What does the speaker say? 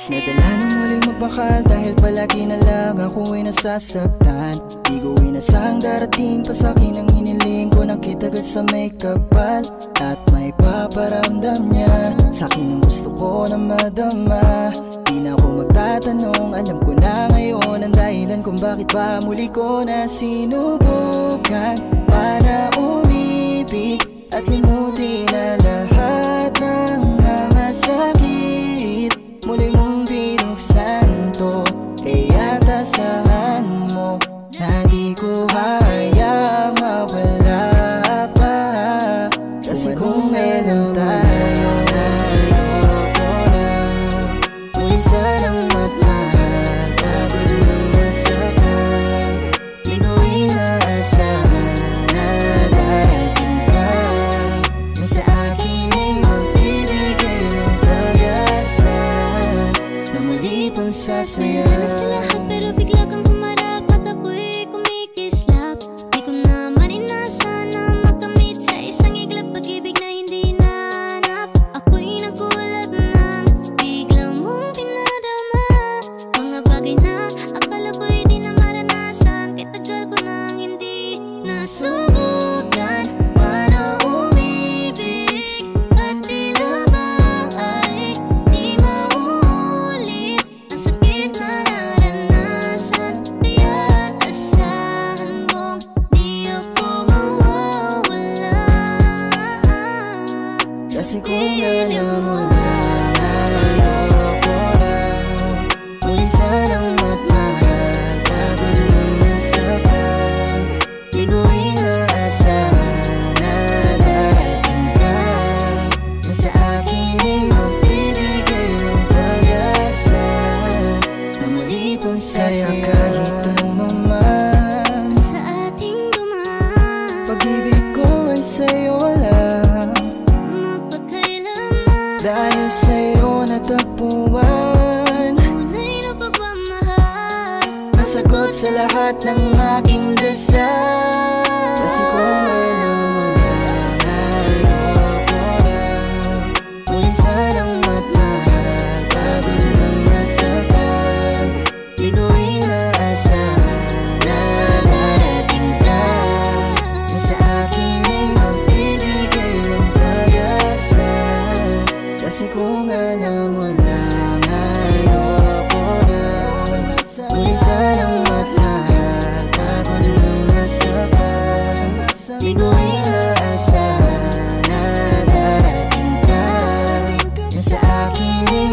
Nadala ng muling magbakal dahil palagi na lang ako ay nasasaktan. Di ko inasahang darating pa sa'kin ang hiniling ko. Nakita agad sa may kapal at may paparamdam niya sa'kin ang gusto ko na madama. Di na ako magtatanong, alam ko na ngayon ang dahilan kung bakit ba muli ko na sinubukan para umibig at limutin na lahat ng mga sakit. Muli mong binuksan to, kaya tasahan mo na di ko hayang mawala pa. Kasi kung meron tayo na ayoko na muli sanang magmahal. Pagod na masaktan, di ko inaasahan na darating ka na sa akin ay magbibigay ng pag-asa na muli pang sasaya. Sa'yo na sa lahat pero bigla kang humarap at ako'y kumikislap. Di ko na marinasan na makamit sa isang iglap pag-ibig na hindi nahanap. Ako'y nagulat nang bigla mong pinadama mga bagay na akala ko'y di na maranasan. Kahit tagal ko nang hindi nasubukan para umibig at tila ba ay di maulit ang sakit na naranasan. Kaya asahan mong di ako mawawala. Kasi kung alam mo na ayoko na muli sanang magmahal. Pagod na masaktan, di ko inaasahan na darating ka na sa akin ay magbibigay ng pag-asa na muli pang sasaya. Kaya kahit ano man Sa ating dumaan pag-ibig ko ay sa'yo lang. magpagkailanman Dahil sa'yo natagpuan tunay na pagmamahal. ang sagot sa lahat ng aking dasal. Kasi kung alam mo na ayoko na muli sanang magmahal. Pagod na masaktan, di ko inaasahan na darating ka na sa akin ay magbibigay ng pag-asa. Kasi kung alam mo lang ayoko na muli sanang magmahal. Pagod na masaktan, di ko inaasahan na darating ka na sa akin ay